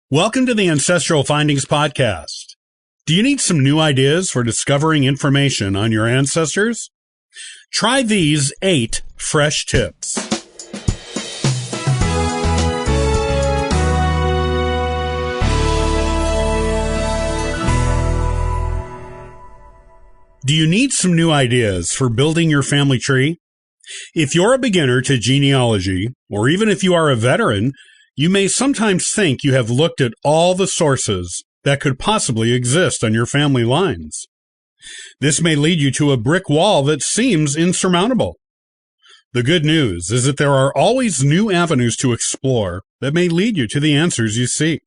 Welcome to the Ancestral Findings Podcast. Do you need some new ideas for discovering information on your ancestors? Try these 8 fresh tips. Do you need some new ideas for building your family tree? If you're a beginner to genealogy, or even if you are a veteran, you may sometimes think you have looked at all the sources that could possibly exist on your family lines. This may lead you to a brick wall that seems insurmountable. The good news is that there are always new avenues to explore that may lead you to the answers you seek.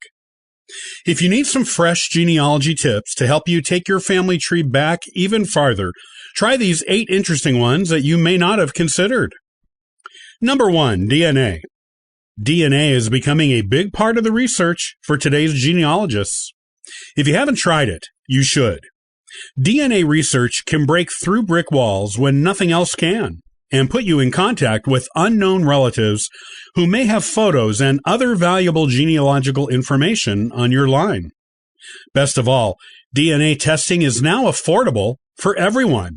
If you need some fresh genealogy tips to help you take your family tree back even farther, try these 8 interesting ones that you may not have considered. Number 1, DNA. DNA is becoming a big part of the research for today's genealogists. If you haven't tried it, you should. DNA research can break through brick walls when nothing else can, and put you in contact with unknown relatives who may have photos and other valuable genealogical information on your line. Best of all, DNA testing is now affordable for everyone.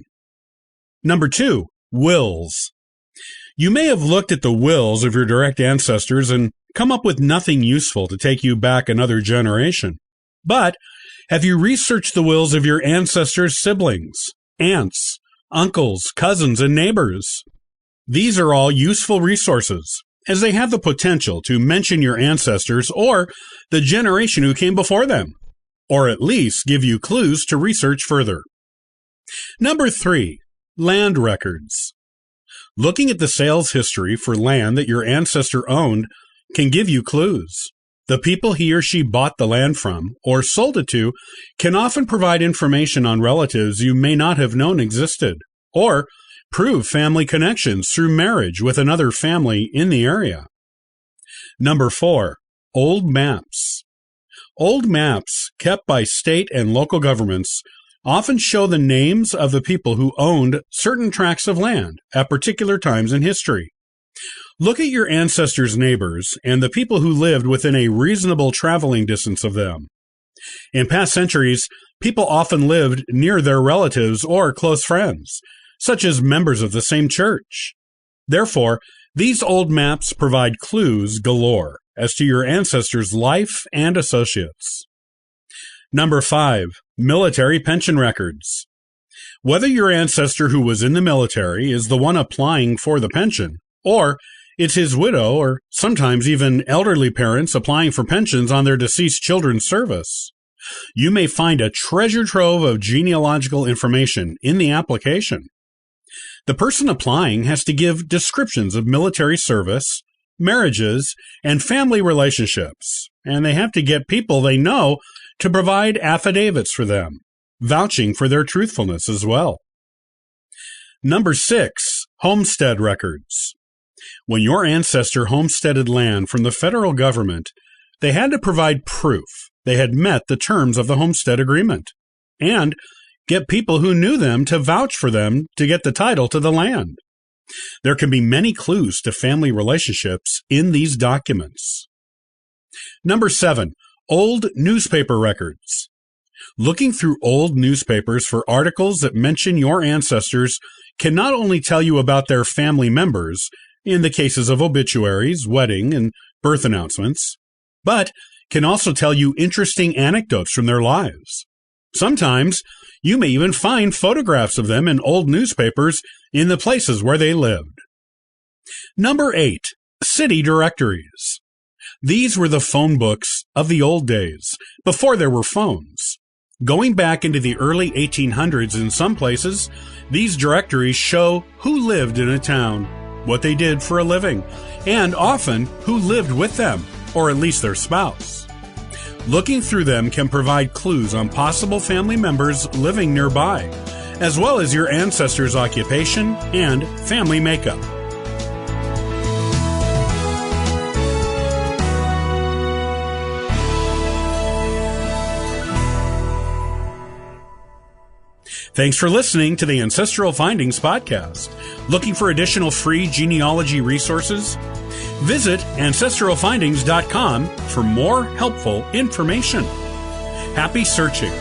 Number 2, wills. You may have looked at the wills of your direct ancestors and come up with nothing useful to take you back another generation. But have you researched the wills of your ancestors' siblings, aunts, uncles, cousins, and neighbors? These are all useful resources, as they have the potential to mention your ancestors or the generation who came before them, or at least give you clues to research further. Number 3, land records. Looking at the sales history for land that your ancestor owned can give you clues. The people he or she bought the land from or sold it to can often provide information on relatives you may not have known existed, or prove family connections through marriage with another family in the area. Number 4, old maps. Old maps kept by state and local governments often show the names of the people who owned certain tracts of land at particular times in history. Look at your ancestors' neighbors and the people who lived within a reasonable traveling distance of them. In past centuries, people often lived near their relatives or close friends, such as members of the same church. Therefore, these old maps provide clues galore as to your ancestors' life and associates. Number 5, military pension records. Whether your ancestor who was in the military is the one applying for the pension, or it's his widow or sometimes even elderly parents applying for pensions on their deceased children's service, you may find a treasure trove of genealogical information in the application. The person applying has to give descriptions of military service, marriages, and family relationships, and they have to get people they know to provide affidavits for them, vouching for their truthfulness as well. Number 6, homestead records. When your ancestor homesteaded land from the federal government, they had to provide proof they had met the terms of the homestead agreement, and get people who knew them to vouch for them to get the title to the land. There can be many clues to family relationships in these documents. Number 7, old newspaper records. Looking through old newspapers for articles that mention your ancestors can not only tell you about their family members, in the cases of obituaries, wedding, and birth announcements, but can also tell you interesting anecdotes from their lives. Sometimes, you may even find photographs of them in old newspapers in the places where they lived. Number 8, city directories. These were the phone books of the old days, before there were phones. Going back into the early 1800s in some places, these directories show who lived in a town, what they did for a living, and often who lived with them, or at least their spouse. Looking through them can provide clues on possible family members living nearby, as well as your ancestors' occupation and family makeup. Thanks for listening to the Ancestral Findings Podcast. Looking for additional free genealogy resources? Visit ancestralfindings.com for more helpful information. Happy searching!